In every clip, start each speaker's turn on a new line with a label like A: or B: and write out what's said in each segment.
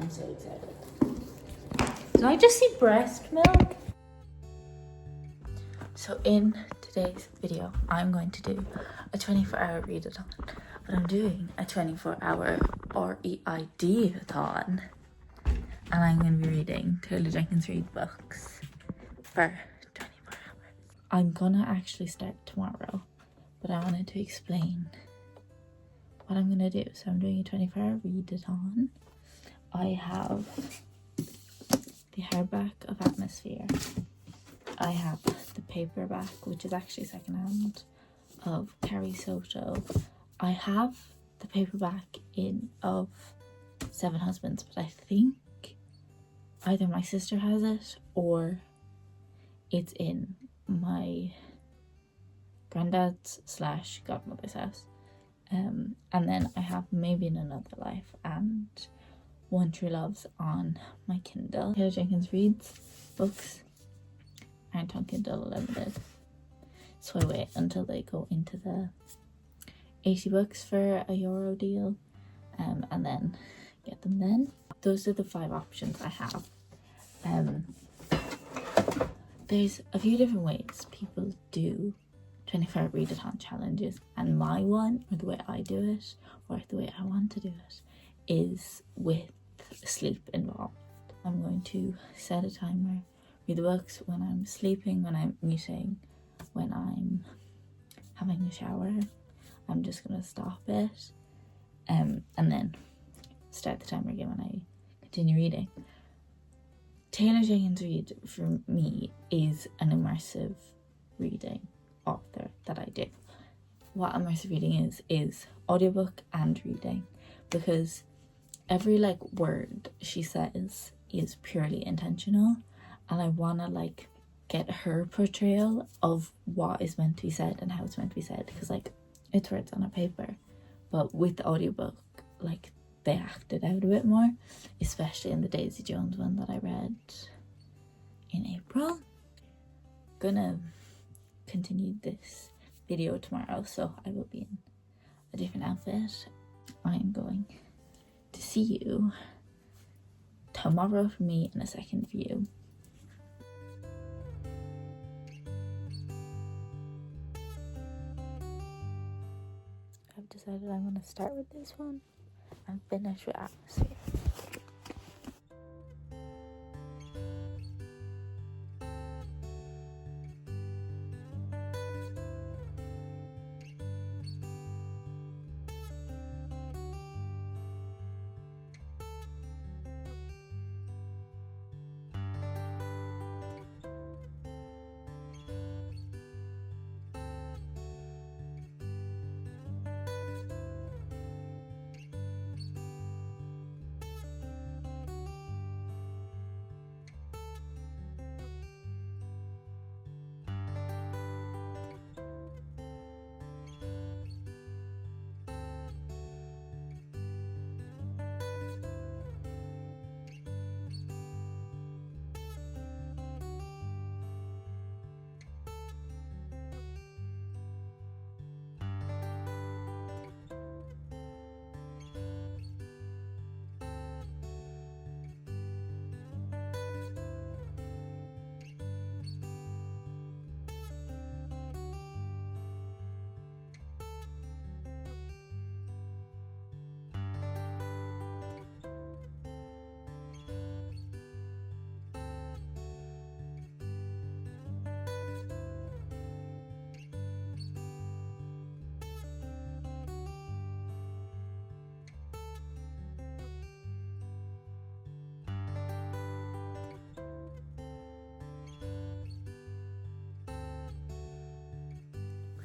A: I'm so excited. Did I just see breast milk? So in today's video, I'm going to do a 24-hour read-a-ton, but I'm doing a 24-hour reid-a-ton, and I'm going to be reading Jenkins Reid books for 24 hours. I'm gonna actually start tomorrow, but I wanted to explain what I'm gonna do. So I'm doing a 24-hour read-a-ton. I have the hardback of Atmosphere. I have the paperback, which is actually secondhand, of Carrie Soto. I have the paperback of Seven Husbands, but I think either my sister has it or it's in my granddad's / godmother's house. And then I have Maybe in Another Life and One True Love's on my Kindle. Jenkins Reid's books aren't on Kindle Unlimited, so I wait until they go into the 80 books for €1 deal, and then get them then. Those are the 5 options I have. There's a few different ways people do 24-hour read-a-ton challenges, and my one, or the way I do it, or the way I want to do it, is with sleep involved. I'm going to set a timer, read the books when I'm sleeping, when I'm eating, when I'm having a shower. I'm just going to stop it, and then start the timer again when I continue reading. Jenkins Reid, for me, is an immersive reading author that I do. What immersive reading is audiobook and reading, because every word she says is purely intentional, and I want to get her portrayal of what is meant to be said and how it's meant to be said, because it's words on a paper, but with the audiobook they acted out a bit more, especially in the Daisy Jones one that I read in April. Gonna continue this video tomorrow, so I will be in a different outfit. I am going to see you tomorrow for me and a second for you. I've decided I'm going to start with this one and finish with Atmosphere.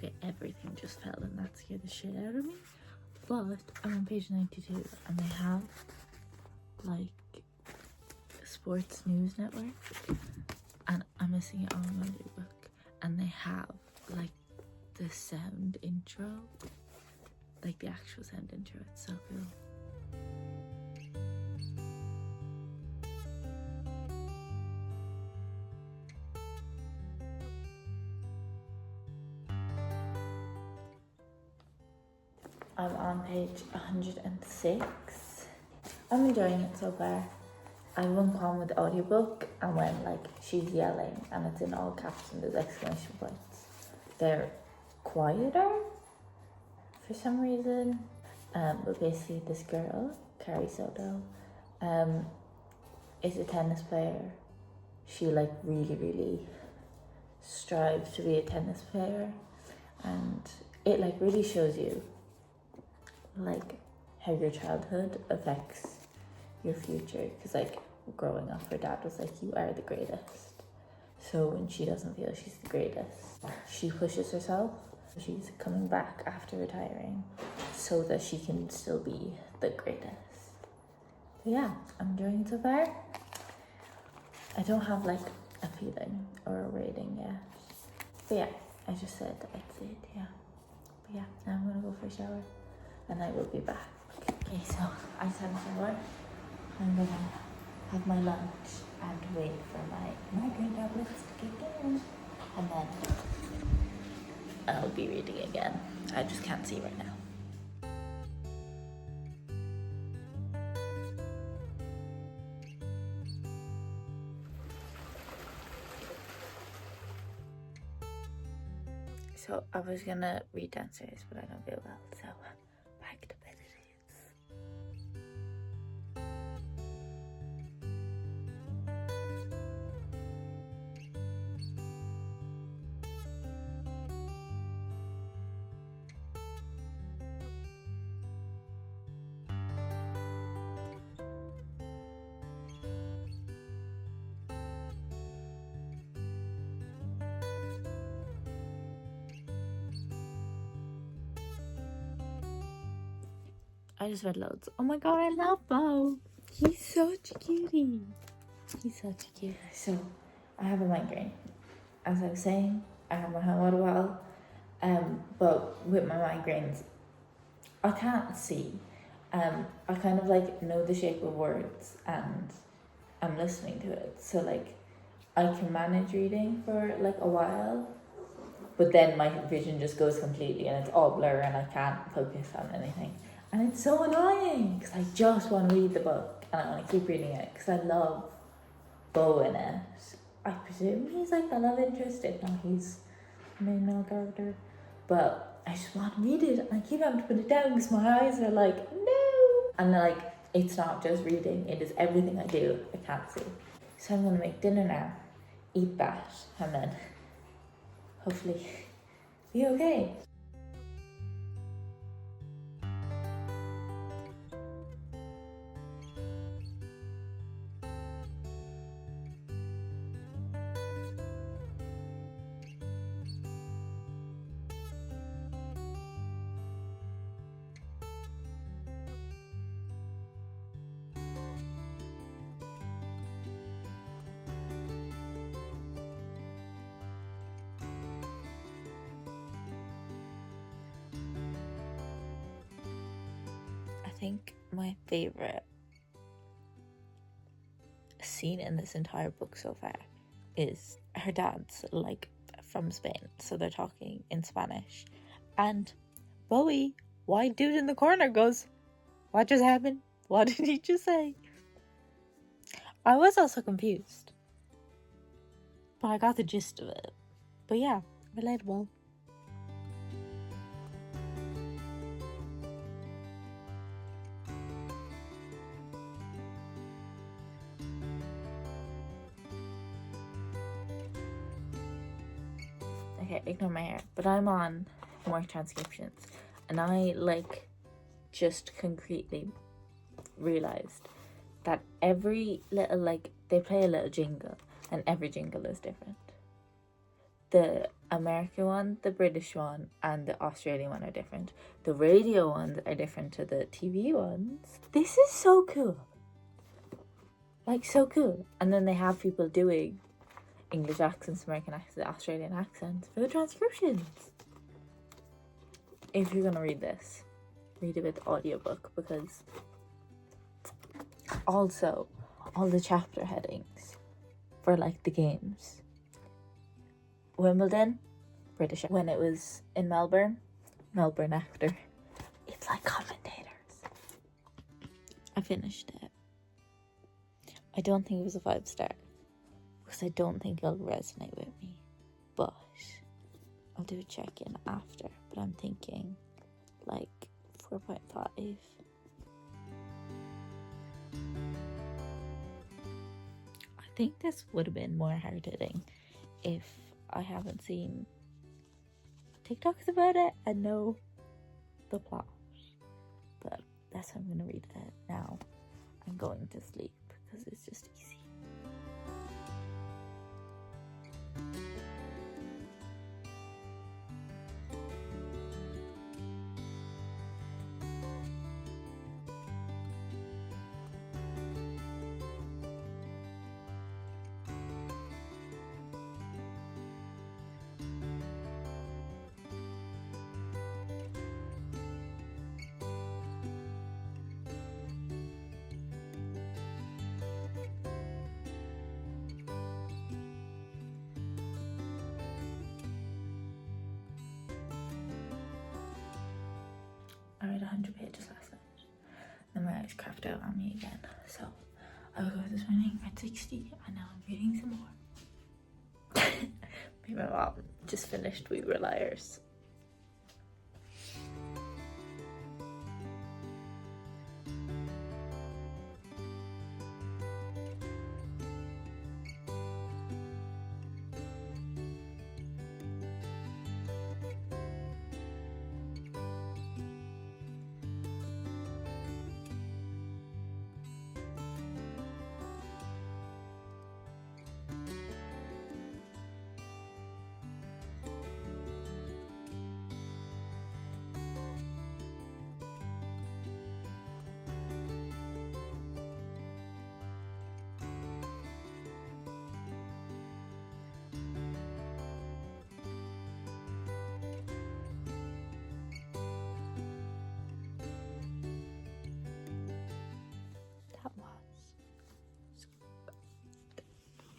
A: Okay, everything just fell and that scared the shit out of me. But I'm on page 92 and they have Sports News Network, and I'm missing it on my book, and they have the sound intro, the actual sound intro. It's so cool. I'm on page 106. I'm enjoying it so far. I have one problem with the audiobook, and when like she's yelling and it's in all caps and there's exclamation points, they're quieter for some reason. But basically this girl, Carrie Soto, is a tennis player. She like really strives to be a tennis player, and it like really shows you like how your childhood affects your future, because like growing up her dad was like, you are the greatest. So when she doesn't feel she's the greatest, she pushes herself. She's coming back after retiring so that she can still be the greatest. But yeah, I'm enjoying it so far. I don't have like a feeling or a rating yet. But yeah, I just said I'd say it, yeah. But yeah, now I'm gonna go for a shower and I will be back. Okay, so I just had a shower. I'm gonna have my lunch and wait for my migraine tablets to kick in. And then I'll be reading again. I just can't see right now. So I was gonna read downstairs, but I don't feel well, so back to bed it is. I just read loads. Oh my god, I love Bo. He's such a cutie. He's such a cutie. So, I have a migraine. As I was saying, I have my water bottle. But with my migraines, I can't see. I kind of like know the shape of words and I'm listening to it. So like, I can manage reading for like a while. But then my vision just goes completely and it's all blur and I can't focus on anything. And it's so annoying because I just want to read the book and I want to keep reading it because I love Bo in it. I presume he's like the love interest, if not he's the main male character. But I just want to read it and I keep having to put it down because my eyes are like, no. And like, it's not just reading, it is everything I do. I can't see. So I'm going to make dinner now, eat that, and then hopefully be okay. I think my favorite scene in this entire book so far is her dad's like from Spain, so they're talking in Spanish, and Bowie, white dude in the corner, goes, "What just happened? What did he just say?" I was also confused, but I got the gist of it. But yeah, relatable. Okay, ignore my hair, but I'm on more transcriptions, and I like just concretely realized that every little, like, they play a little jingle and every jingle is different. The American one, the British one, and the Australian one are different. The radio ones are different to the TV ones. This is so cool. Like, so cool. And then they have people doing English accents, American accents, Australian accents for the transcriptions. If you're gonna read this, read it with audiobook, because also all the chapter headings for like the games. Wimbledon, British. When it was in Melbourne actor. It's like commentators. I finished it. I don't think it was a 5-star because I don't think it'll resonate with me, but I'll do a check-in after. But I'm thinking like 4.5. I think this would have been more hard-hitting if I haven't seen TikToks about it and know the plot. But that's how I'm gonna read it now. I'm going to sleep because it's just easy. I read 100 pages last night. Then my eyes cracked out on me again. So I woke up this morning at 60 and now I'm reading some more. Me and my mom just finished We Were Liars.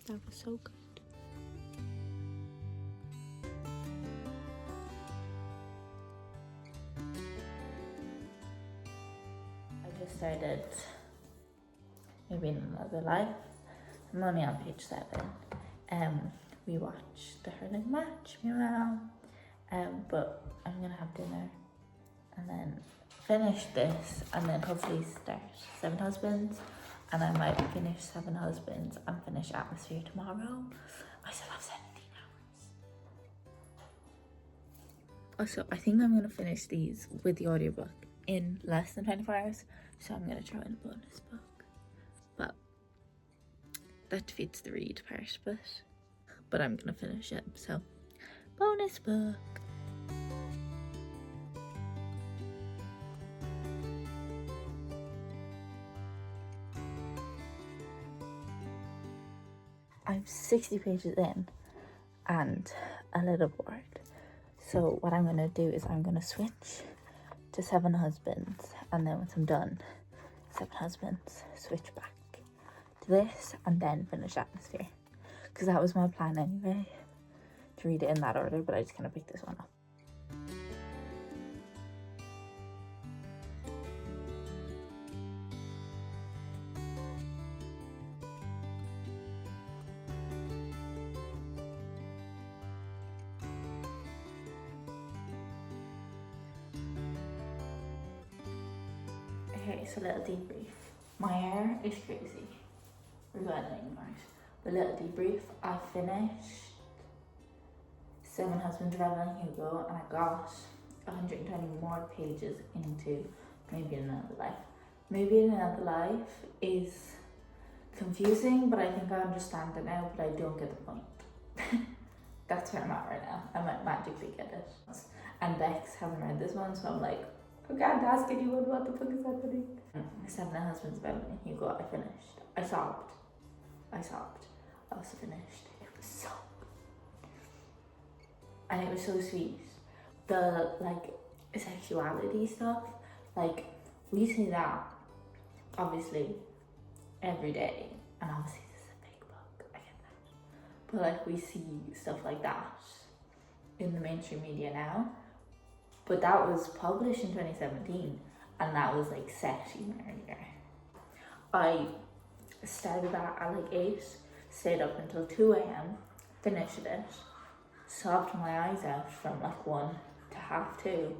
A: That was so good. I just started Maybe in Another Life. I'm only on page 7. We watched the hurling match, meow. But I'm gonna have dinner and then finish this and then hopefully start 7 Husbands. And I might finish 7 Husbands and finish Atmosphere tomorrow. I still have 17 hours. Also, I think I'm going to finish these with the audiobook in less than 24 hours. So I'm going to throw in a bonus book. But that defeats the read part, but I'm going to finish it. So, bonus book. I'm 60 pages in and a little bored. So what I'm going to do is I'm going to switch to 7 Husbands, and then once I'm done 7 Husbands, switch back to this and then finish Atmosphere. Because that was my plan anyway, to read it in that order, but I just kind of picked this one up. Okay, so little debrief. My hair is crazy. We're going to ignore it. The little debrief, I finished 7 Husbands of Evelyn Hugo and I got 120 more pages into Maybe in Another Life. Maybe in Another Life is confusing, but I think I understand it now, but I don't get the point. That's where I'm at right now. I might magically get it. And Bex haven't read this one, so I'm like, I can't ask anyone what the fuck is happening. 7 Husbands of Evelyn Hugo, I finished. I sobbed. I also finished. It was so good. And it was so sweet. The sexuality stuff, we see that obviously every day, and obviously this is a big book, I get that. But we see stuff like that in the mainstream media now. But that was published in 2017, and that was set even earlier. I started that at like 8, stayed up until 2 a.m, finished it, sobbed my eyes out from like 1 to half 2,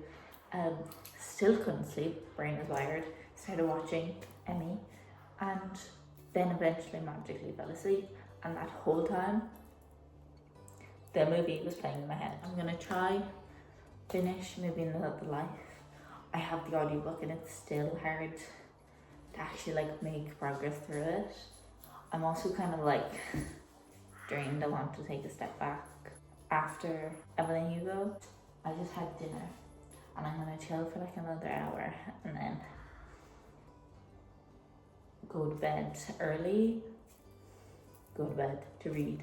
A: still couldn't sleep, brain was wired, started watching Emmy, and then eventually magically fell asleep. And that whole time, the movie was playing in my head. I'm gonna try finish Maybe Another Life. I have the audiobook and it's still hard to actually like make progress through it. I'm also kind of like drained. I want to take a step back. After Evelyn Hugo, I just had dinner and I'm gonna chill for like another hour and then go to bed early, go to bed to read.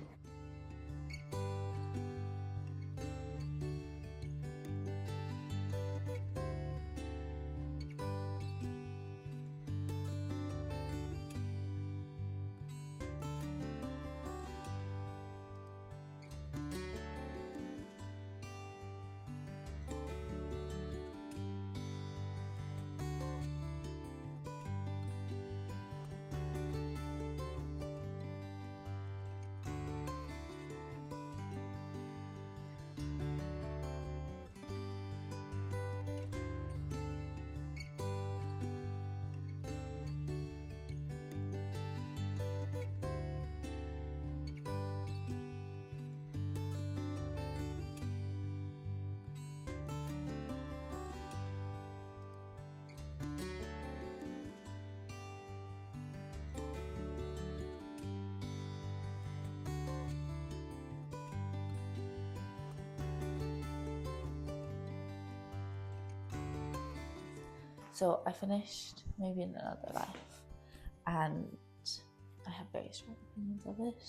A: So I finished Maybe Another Life, and I have very strong opinions of it.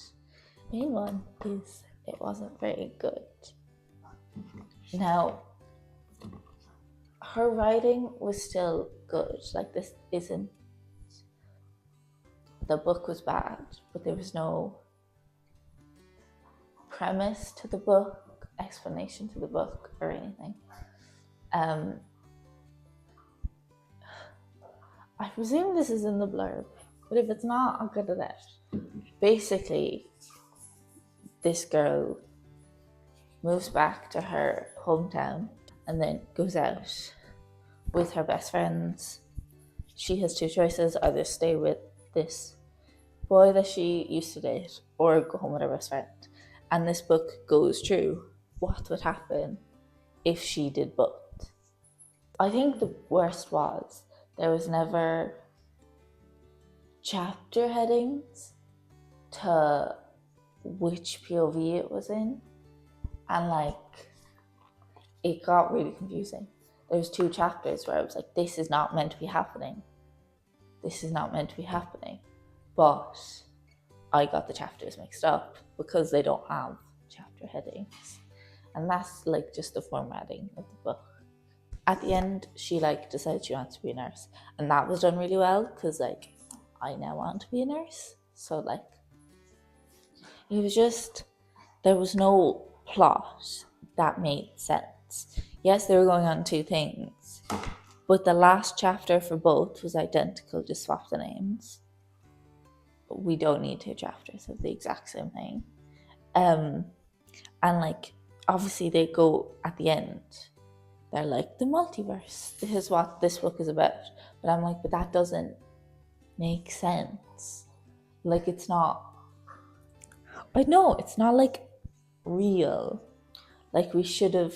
A: Main one is it wasn't very good. Now, her writing was still good. Like, this isn't, the book was bad, but there was no premise to the book, explanation to the book, or anything. I presume this is in the blurb, but if it's not, I'll get it out. Basically, this girl moves back to her hometown and then goes out with her best friends. She has 2 choices: either stay with this boy that she used to date or go home with her best friend. And this book goes through what would happen if she did both. I think the worst was there was never chapter headings to which POV it was in, and like it got really confusing. There was 2 chapters where I was like, this is not meant to be happening. This is not meant to be happening. But I got the chapters mixed up because they don't have chapter headings. And that's like just the formatting of the book. At the end, she like decided she wants to be a nurse, and that was done really well because like I now want to be a nurse. So like it was just, there was no plot that made sense. Yes, they were going on 2 things, but the last chapter for both was identical, just swap the names. We don't need 2 chapters of the exact same thing. And like obviously they go at the end, they're like, the multiverse, this is what this book is about. But I'm like, but that doesn't make sense. Like, it's not, I know it's not like real. Like, we should have,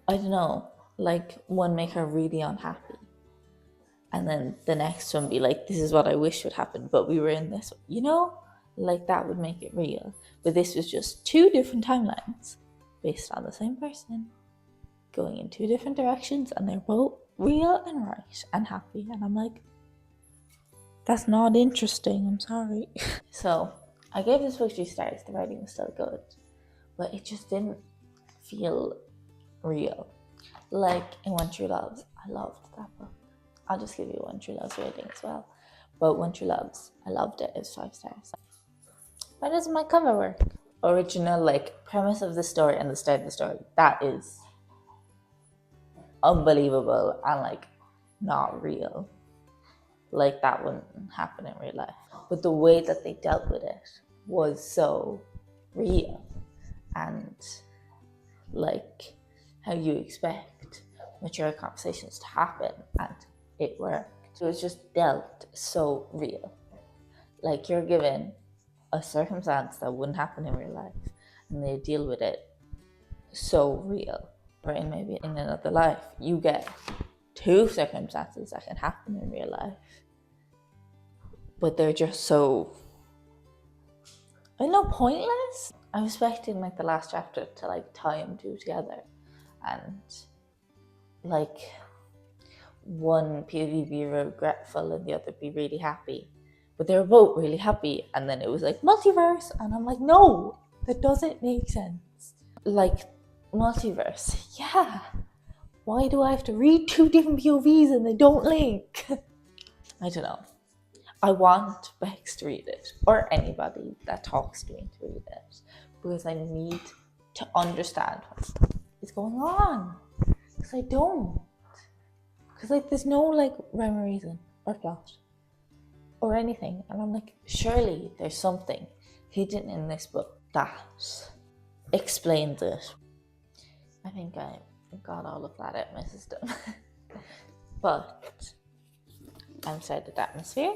A: I don't know, like one make her really unhappy and then the next one be like, this is what I wish would happen, but we were in this, you know, like that would make it real. But this was just 2 different timelines based on the same person going in 2 different directions, and they're both real and right and happy. And I'm like, that's not interesting, I'm sorry. So I gave this book 3 stars. The writing was still good, but it just didn't feel real. Like in One True Loves, I loved that book. I'll just give you One True Loves rating as well. But One True Loves, I loved it. It was 5 stars. Why doesn't my cover work? Original like premise of the story and the start of the story, that is unbelievable and like not real. like that wouldn't happen in real life. But the way that they dealt with it was so real, and like how you expect mature conversations to happen, and it worked. It was just dealt so real. Like you're given a circumstance that wouldn't happen in real life, and they deal with it so real. Right? Maybe in another life, you get two circumstances that can happen in real life, but they're just so, I don't know, pointless. I'm expecting like the last chapter to like tie them two together, and like one POV be regretful and the other be really happy, but they were both really happy, and then it was like multiverse, and I'm like, no, that doesn't make sense. Like multiverse, yeah, why do I have to read two different POVs and they don't link? I don't know. I want Bex to read it, or anybody that talks to me to read it, because I need to understand what is going on, because I don't. Because like there's no like rhyme or reason or plot or anything, and I'm like, surely there's something hidden in this book that explains it. I think I got all of that out of my system. But I'm started Atmosphere.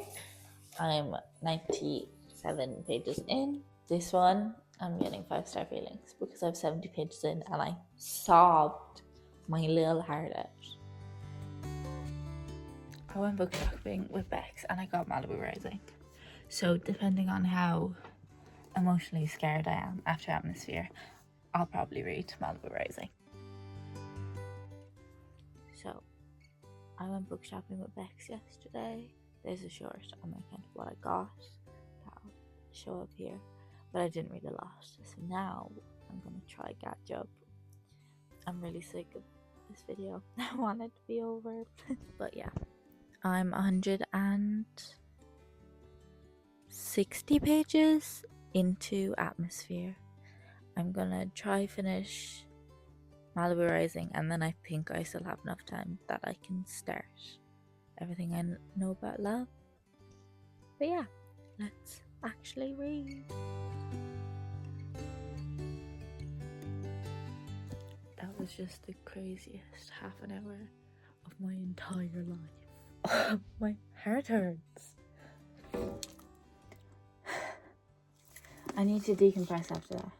A: I'm 97 pages in. This one, I'm getting 5-star feelings because I'm 70 pages in and I sobbed my little heart out. I went book shopping with Bex and I got Malibu Rising. So depending on how emotionally scared I am after Atmosphere, I'll probably read Malibu Rising. So I went book shopping with Bex yesterday. There's a short on my account of what I got that'll show up here, but I didn't read a lot. So now I'm gonna try catch up. I'm really sick of this video. I want it to be over. But yeah, I'm 160 pages into Atmosphere. I'm gonna try finish Malibu Rising, and then I think I still have enough time that I can start everything I know about love. But yeah, let's actually read. That was just the craziest half an hour of my entire life. My heart hurts. I need to decompress after that,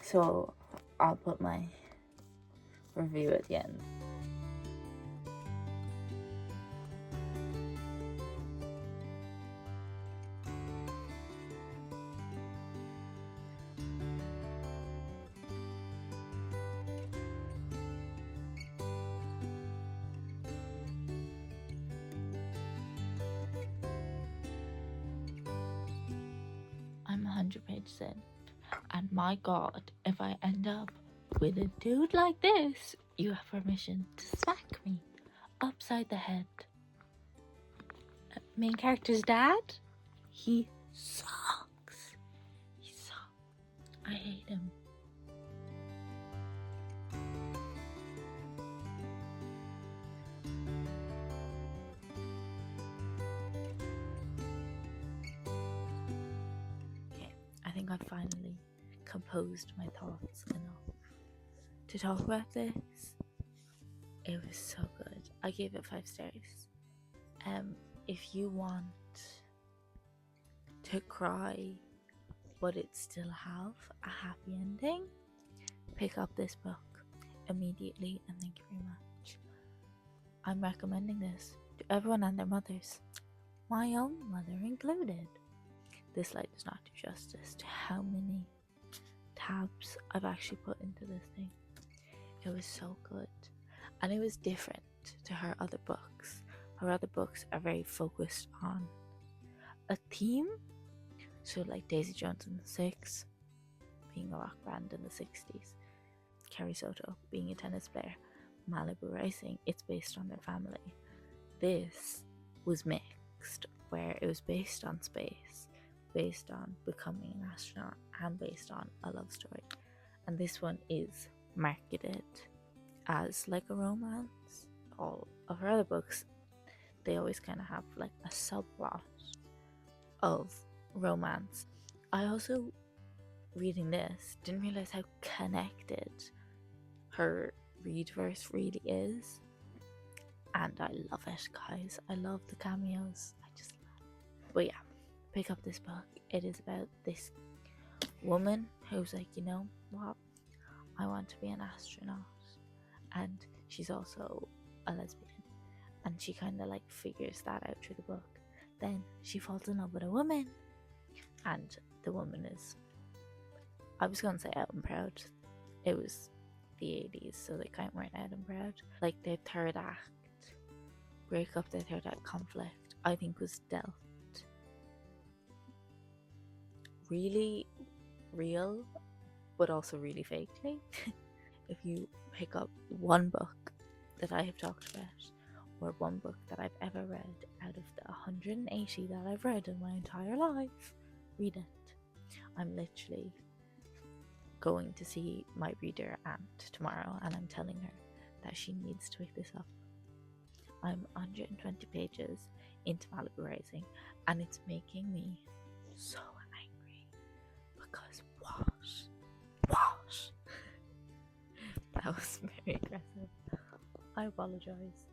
A: so I'll put my review at the end. I'm 100 pages in, and my god, if I end up with a dude like this, you have permission to smack me upside the head. Main character's dad, he sucks. He sucks. I hate him. Okay, I think I've finally composed my thoughts enough to talk about this. It was so good. I gave it 5 stars. If you want to cry but it still have a happy ending, pick up this book immediately, and thank you very much. I'm recommending this to everyone and their mothers, my own mother included. This light does not do justice to how many tabs I've actually put into this thing. It was so good, and it was different to her other books. Her other books are very focused on a theme. So like Daisy Jones and the Six, being a rock band in the 60s. Carrie Soto, being a tennis player. Malibu Rising, it's based on their family. This was mixed, where it was based on space, based on becoming an astronaut, and based on a love story. And this one is marketed as like a romance. All of her other books, they always kind of have like a subplot of romance. I also, reading this, didn't realize how connected her Reidverse really is, and I love it, guys. I love the cameos. I just love it. But yeah, pick up this book. It is about this woman who's like, you know what, I want to be an astronaut, and she's also a lesbian, and she kind of like figures that out through the book. Then she falls in love with a woman, and the woman is, I was gonna say out and proud, it was the 80s, so they kind of weren't out and proud. Like their third act breakup, their third act conflict, I think was dealt really real, but also really fakely. If you pick up one book that I have talked about, or one book that I've ever read out of the 180 that I've read in my entire life, read it. I'm literally going to see my reader aunt tomorrow, and I'm telling her that she needs to pick this up. I'm 120 pages into Malibu Rising, and it's making me so angry because what? That was very aggressive. I apologize,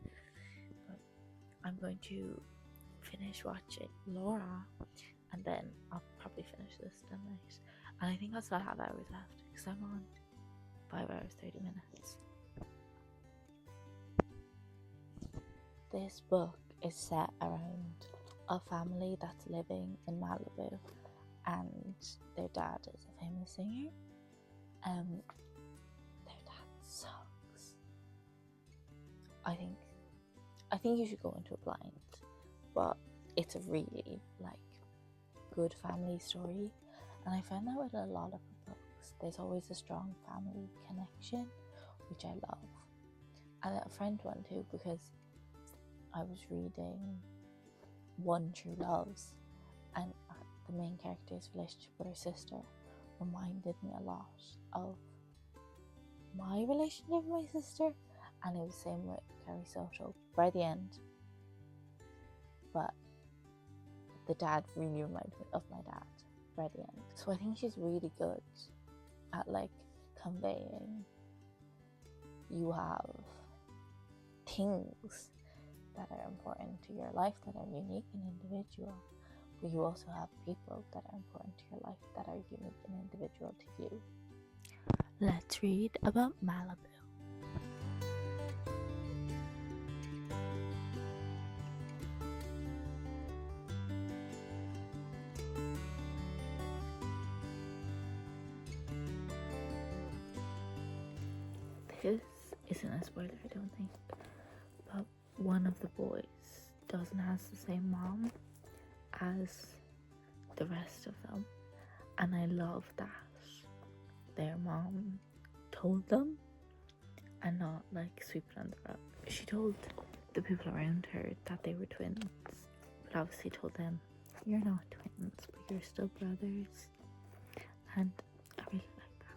A: but I'm going to finish watching Laura, and then I'll probably finish this tonight. And I think I'll still have hours left because I'm on 5 hours 30 minutes. This book is set around a family that's living in Malibu, and their dad is a famous singer. Their dad sucks. I think you should go into it blind, but it's a really like good family story, and I find that with a lot of books, there's always a strong family connection, which I love. And a friend one too, because I was reading One True Loves, and the main character's relationship with her sister reminded me a lot of my relationship with my sister, and it was the same with Carrie Soto by the end. But the dad really reminded me of my dad by the end. So I think she's really good at like conveying you have things that are important to your life that are unique and individual, but you also have people that are important to your life that are unique and individual to you. Let's read about Malibu. This isn't a spoiler, I don't think, but one of the boys doesn't have the same mom as the rest of them, and I love that their mom told them and not like sweep it under the rug. She told the people around her that they were twins, but obviously told them, you're not twins, but you're still brothers, and I really like that.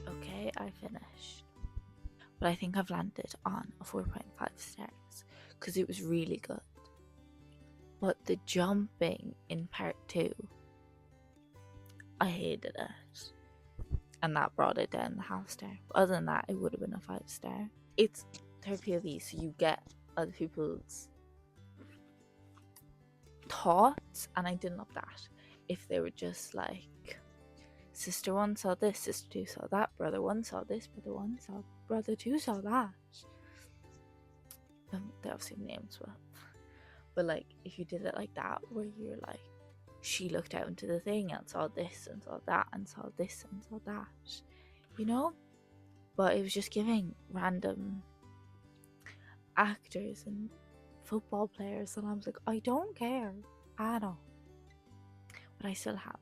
A: Okay, I finished, but I think I've landed on a 4.5 stars because it was really good. But the jumping in part 2, I hated it, and that brought it down the half star. But other than that, it would have been a 5 star. It's third POV, so you get other people's thoughts, and I didn't love that. If they were just like, sister one saw this, sister two saw that, brother one saw this, brother two saw that. They obviously have names, but like if you did it like that, where you're like, she looked out into the thing and saw this and saw that and saw this and saw that, you know. But it was just giving random actors and football players, and I was like, I don't care at all. But I still have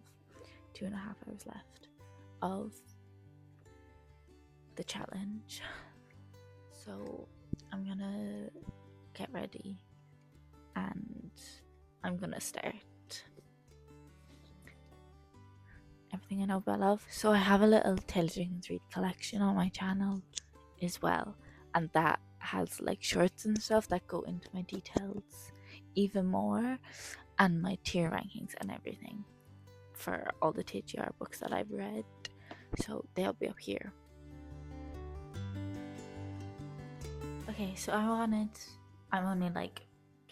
A: 2.5 hours left of the challenge, so I'm gonna get ready and I'm gonna start everything I know about love. So I have a little Jenkins Reid collection on my channel as well, and that has like shorts and stuff that go into my details even more, and my tier rankings and everything for all the TGR books that I've read, so they'll be up here. Okay, so I'm only like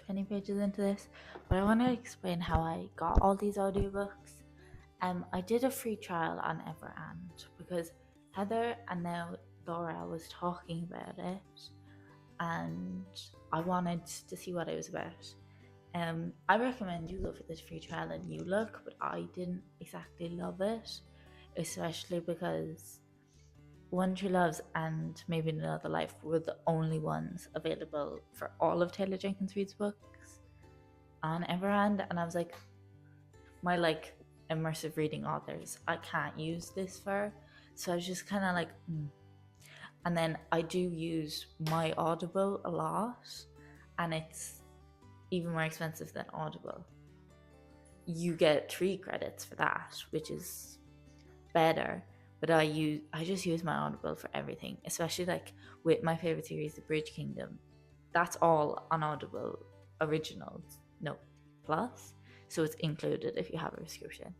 A: 20 pages into this, but I want to explain how I got all these audiobooks. I did a free trial on Everand because Heather and now Laura was talking about it, and I wanted to see what it was about. I recommend you go for this free trial and you look, but I didn't exactly love it, especially because One True Loves and Maybe Another Life were the only ones available for all of Taylor Jenkins Reid's books on Everand, and I was like, my like immersive reading authors I can't use this for, so I was just kind of like And then I do use my Audible a lot, and it's even more expensive than Audible. You get 3 credits for that, which is better, but I just use my Audible for everything, especially like with my favorite series, The Bridge Kingdom. That's all on Audible Originals, no Plus, so it's included if you have a subscription.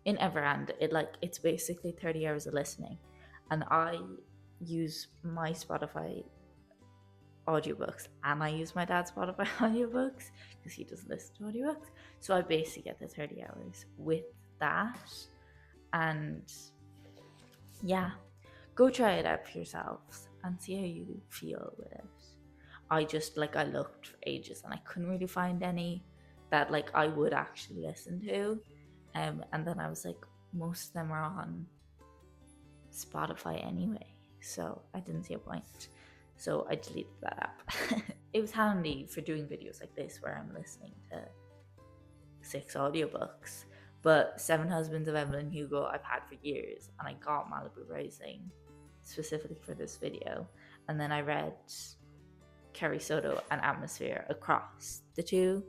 A: In Everand, it's basically 30 hours of listening, and I use my Spotify audiobooks and I use my dad's Spotify audiobooks because he doesn't listen to audiobooks, so I basically get the 30 hours with that. And yeah, go try it out for yourselves and see how you feel with it. I looked for ages and I couldn't really find any that like I would actually listen to, and then I was like, most of them are on Spotify anyway, so I didn't see a point, so I deleted that app. It was handy for doing videos like this where I'm listening to 6 audiobooks, but 7 Husbands of Evelyn Hugo I've had for years, and I got Malibu Rising specifically for this video, and then I read Carrie Soto and Atmosphere across the 2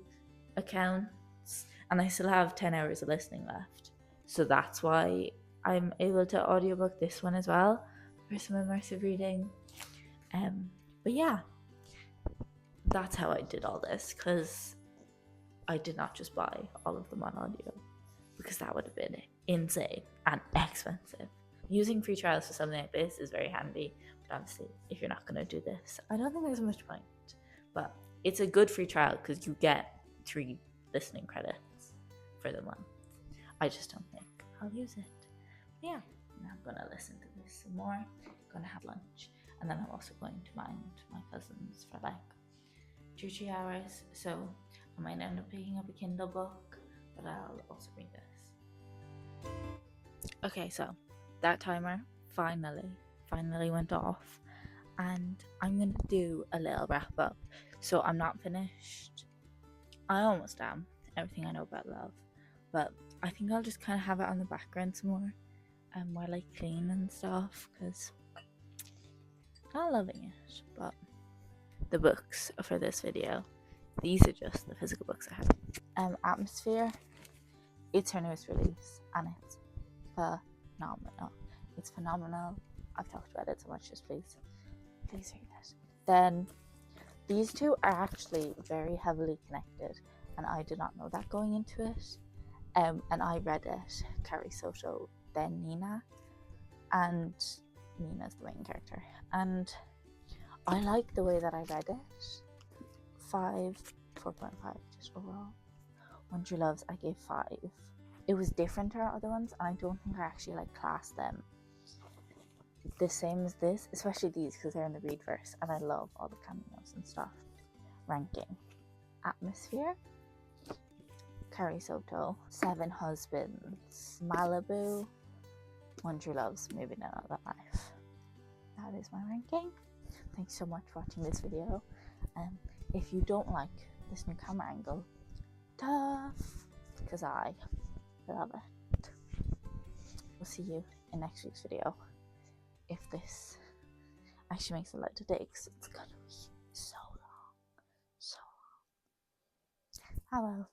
A: accounts, and I still have 10 hours of listening left, so that's why I'm able to audiobook this one as well for some immersive reading. But yeah, that's how I did all this, because I did not just buy all of them on audio, because that would have been insane and expensive. Using free trials for something like this is very handy, but obviously if you're not going to do this, I don't think there's much point. But it's a good free trial because you get 3 listening credits for the month. I just don't think I'll use it. Yeah, now I'm gonna listen to this some more, gonna have lunch, and then I'm also going to mind my cousins for like 2-3 hours, so I might end up picking up a Kindle book, but I'll also read this. Okay, so that timer finally went off, and I'm gonna do a little wrap up. So I'm not finished, I almost am, everything I know about love, but I think I'll just kind of have it on the background some more while I clean and stuff, because I'm not loving it. But the books for this video, these are just the physical books I have. Atmosphere, it's her newest release, and it's phenomenal. It's phenomenal. I've talked about it so much, just please read it. Then these 2 are actually very heavily connected, and I did not know that going into it. And I read it, Carrie Soto, then Nina, and Nina's the main character, and I like the way that I read it. 4.5 just overall. 1 One True Loves I gave 5. It was different to our other ones, and I don't think I actually like classed them the same as this, especially these because they're in the Reidverse and I love all the cameos and stuff. Ranking: Atmosphere, Carrie Soto, 7 Husbands, Malibu, One True Loves, Maybe Not Another Life. That is my ranking. Thanks so much for watching this video. If you don't like this new camera angle, tough, because I love it. We'll see you in next week's video. If this actually makes a light today, because it's gonna be so long. I will.